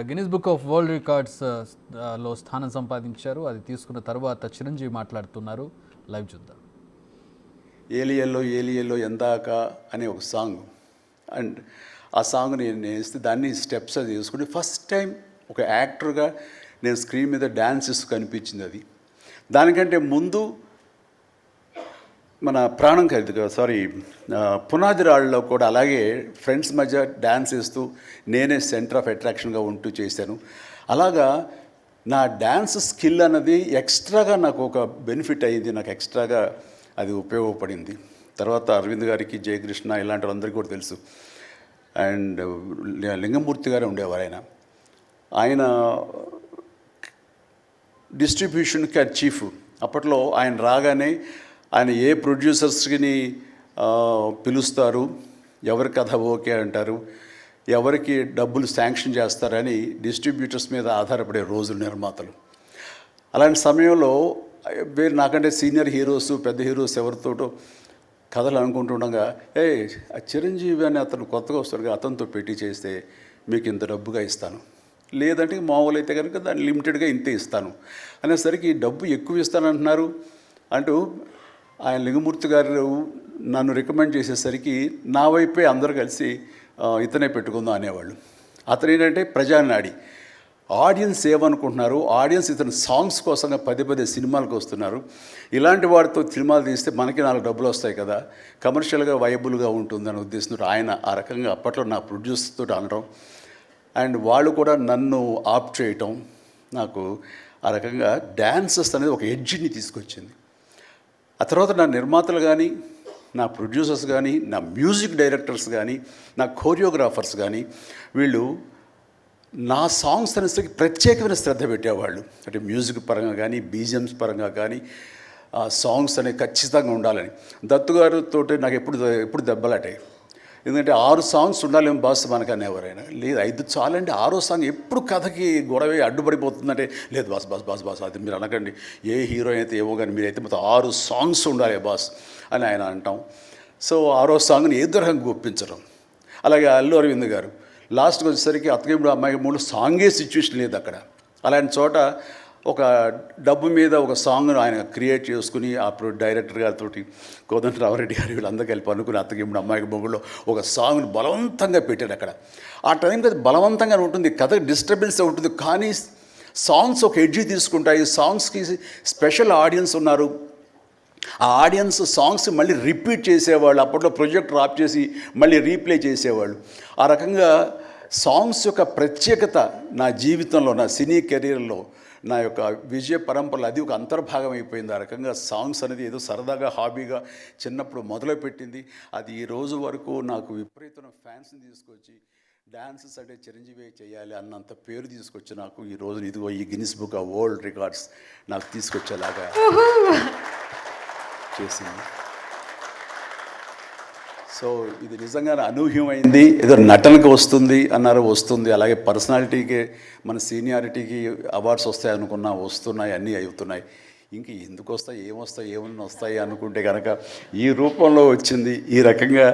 Guinness book of world records లో స్థానం సంపాదించారు. అది తీసుకున్న తర్వాత చిరంజీవి మాట్లాడుతున్నారు. లైవ్ చూద్దాం. ఏలియల్లో ఏలియల్లో ఎందాక అనే ఒక సాంగ్, అండ్ ఆ సాంగ్ నేను వేస్తే దాన్ని స్టెప్స్ అది చేసుకుంటే ఫస్ట్ టైం ఒక యాక్టర్గా నేను స్క్రీన్ మీద డ్యాన్స్ ఇస్తూ కనిపించింది. అది దానికంటే ముందు మన ప్రాణం ఖరీదు పునాది రాళ్ళలో కూడా అలాగే ఫ్రెండ్స్ మధ్య డ్యాన్స్ వేస్తూ నేనే సెంటర్ ఆఫ్ అట్రాక్షన్గా ఉంటూ చేశాను. అలాగా నా డ్యాన్స్ స్కిల్ అన్నది ఎక్స్ట్రాగా నాకు ఒక బెనిఫిట్ అయ్యింది, నాకు ఎక్స్ట్రాగా అది ఉపయోగపడింది. తర్వాత అరవింద్ గారికి, జయకృష్ణ ఇలాంటి వాళ్ళందరికీ కూడా తెలుసు. అండ్ లింగమూర్తి గారే ఉండేవారు. ఆయన డిస్ట్రిబ్యూషన్కి చీఫ్. అప్పట్లో ఆయన రాగానే ఆయన ఏ ప్రొడ్యూసర్స్కి పిలుస్తారు, ఎవరి కథ ఓకే అంటారు, ఎవరికి డబ్బులు శాంక్షన్ చేస్తారని డిస్ట్రిబ్యూటర్స్ మీద ఆధారపడే రోజులు నిర్మాతలు. అలాంటి సమయంలో వేరు నాకంటే సీనియర్ హీరోస్, పెద్ద హీరోస్ ఎవరితోటో కథలు అనుకుంటుండగా, ఆ చిరంజీవి అని అతను కొత్తగా వస్తారు, అతనితో పెట్టి చేస్తే మీకు ఇంత డబ్బుగా ఇస్తాను, లేదంటే మామూలు అయితే కనుక దాన్ని లిమిటెడ్గా ఇంతే ఇస్తాను అనేసరికి డబ్బు ఎక్కువ ఇస్తానంటున్నారు అంటూ ఆయన లింగమూర్తి గారు నన్ను రికమెండ్ చేసేసరికి నా వైపే అందరూ కలిసి ఇతనే పెట్టుకుందాం అనేవాళ్ళు. అతను ఏంటంటే ప్రజానాడి, ఆడియన్స్ ఏమనుకుంటున్నారు, ఆడియన్స్ ఇతను సాంగ్స్ కోసంగా పదే సినిమాలకు వస్తున్నారు, ఇలాంటి వాడితో సినిమాలు తీస్తే మనకి 4 డబ్బులు వస్తాయి కదా, కమర్షియల్గా వైబుల్గా ఉంటుందని ఉద్దేశంతో ఆయన ఆ రకంగా అప్పట్లో నా ప్రొడ్యూసర్తో అనడం, అండ్ వాళ్ళు కూడా నన్ను ఆప్ చేయటం నాకు ఆ రకంగా డ్యాన్సెస్ అనేది ఒక ఎడ్జిని తీసుకొచ్చింది. ఆ తర్వాత నా నిర్మాతలు కానీ, నా ప్రొడ్యూసర్స్ కానీ, నా మ్యూజిక్ డైరెక్టర్స్ కానీ, నా కోరియోగ్రాఫర్స్ కానీ వీళ్ళు నా సాంగ్స్ అనేసరికి ప్రత్యేకమైన శ్రద్ధ పెట్టేవాళ్ళు. అంటే మ్యూజిక్ పరంగా కానీ, బీజిఎమ్స్ పరంగా కానీ ఆ సాంగ్స్ అనేవి ఖచ్చితంగా ఉండాలని. దత్తు గారితో నాకు ఎప్పుడు దెబ్బలాటాయి. ఎందుకంటే 6 సాంగ్స్ ఉండాలేమో బాస్ మనకు అనేవారైనా, లేదు 5 చాలండి, 6వ సాంగ్ ఎప్పుడు కథకి గొడవ అడ్డుపడిపోతుందంటే, లేదు బాస్ బాస్ బాస్ బాస్ అది మీరు అనకండి, ఏ హీరో అయితే ఏమో కానీ మీరైతే మొత్తం 6 సాంగ్స్ ఉండాలి బాస్ అని ఆయన అంటాం. సో 6వ సాంగ్ని ఏ రకంగా ఒప్పించడం. అలాగే అల్లు అరవింద్ గారు లాస్ట్కి వచ్చేసరికి అత్తగిప్పుడు అమ్మాయి 3 సాంగే సిచ్యువేషన్ లేదు అక్కడ. అలాంటి చోట ఒక డబ్బు మీద ఒక సాంగ్ను ఆయన క్రియేట్ చేసుకుని ఆ డైరెక్టర్ గారితో కోదండరామరెడ్డి గారు వీళ్ళందరూ కలిపి అనుకుని అత్తగిప్పుడు అమ్మాయికి మొగుళ్ళు ఒక సాంగ్ను బలవంతంగా పెట్టాడు అక్కడ. ఆ టైంకి అది బలవంతంగా ఉంటుంది, కథ డిస్టర్బెన్స్ ఉంటుంది, కానీ సాంగ్స్ ఒక ఎడ్జి తీసుకుంటాయి. సాంగ్స్కి స్పెషల్ ఆడియన్స్ ఉన్నారు. ఆ ఆడియన్స్ సాంగ్స్ మళ్ళీ రిపీట్ చేసేవాళ్ళు. అప్పట్లో ప్రొజెక్టర్ ఆఫ్ చేసి మళ్ళీ రీప్లే చేసేవాళ్ళు. ఆ రకంగా సాంగ్స్ యొక్క ప్రత్యేకత నా జీవితంలో, నా సినీ కెరీర్లో, నా యొక్క విజయ పరంపరలో అది ఒక అంతర్భాగం అయిపోయింది. ఆ రకంగా సాంగ్స్ అనేది ఏదో సరదాగా హాబీగా చిన్నప్పుడు మొదలుపెట్టింది. అది ఈ రోజు వరకు నాకు విపరీతమైన ఫ్యాన్స్ని తీసుకొచ్చి డ్యాన్సెస్ అంటే చిరంజీవి చేయాలి అన్నంత పేరు తీసుకొచ్చి నాకు ఈ రోజు ఇదిగో ఈ Guinness book of world records నాకు తీసుకొచ్చేలాగా చేసింది. సో ఇది నిజంగా అనూహ్యమైంది. ఏదో నటనకు వస్తుంది అన్నారు, వస్తుంది. అలాగే పర్సనాలిటీకి, మన సీనియారిటీకి అవార్డ్స్ వస్తాయి అనుకున్నా వస్తున్నాయి, అన్నీ అవుతున్నాయి. ఇంక ఎందుకు వస్తాయి, ఏమన్నా వస్తాయి అనుకుంటే కనుక ఈ రూపంలో వచ్చింది. ఈ రకంగా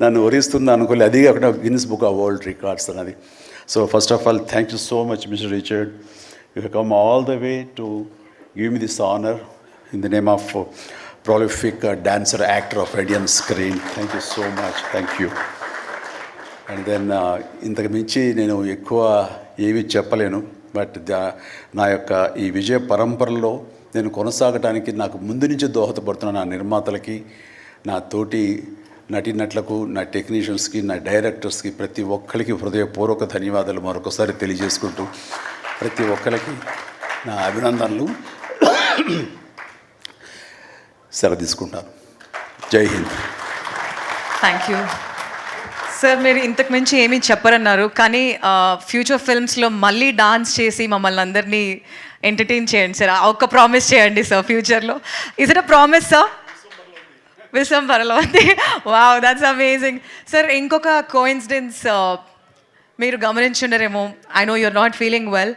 నన్ను వరిస్తుంది అనుకోలే. అది కాకుండా Guinness book of world records అన్నది. So first of all thank you so much mister Richard. You have come all the way to give me this honour in the name of prolific dancer, actor of Indian screen. Thank you so much. Thank you. And then ఇంతకు మించి నేను ఎక్కువ ఏమీ చెప్పలేను. But నా యొక్క ఈ విజయ పరంపరలో నేను కొనసాగడానికి నాకు ముందు నుంచి దోహదపడుతున్న నా నిర్మాతలకి, నా తోటి నటీనటులకు, నా టెక్నీషియన్స్కి, నా డైరెక్టర్స్కి, ప్రతి ఒక్కరికి హృదయపూర్వక ధన్యవాదాలు మరొకసారి తెలియజేసుకుంటూ ప్రతి ఒక్కరికి నా అభినందనలు సెలవు తీసుకుంటాను. జై హింద్. Thank you sir. మీరు ఇంతకు మించి ఏమీ చెప్పరన్నారు, కానీ ఫ్యూచర్ ఫిల్మ్స్లో మళ్ళీ డాన్స్ చేసి మమ్మల్ని అందరినీ ఎంటర్టైన్ చేయండి సార్. ఒక్క ప్రామిస్ చేయండి సార్ ఫ్యూచర్లో. Is it a promise sir? విశ్వంబరలో. Wow, that's amazing sir. ఇంకొక కోఇన్సిడెన్స్ మీరు గమనించుండరేమో, I know you're not feeling well.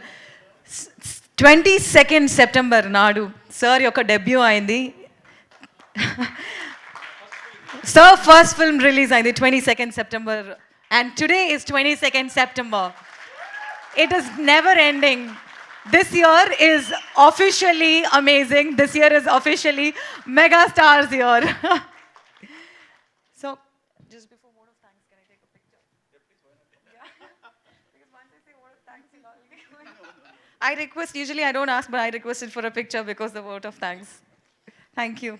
22nd September నాడు సార్ యొక్క డెబ్యూ అయింది. Sir, first film release on the 22nd September, and today is 22nd September. It is never ending. This year is officially amazing. This year is officially mega stars year. So, just before vote of thanks, can I take a picture? Yeah. Because once I say vote of thanks, you'll all be going. I request, usually I don't ask, but I requested for a picture because the vote of thanks. Thank you.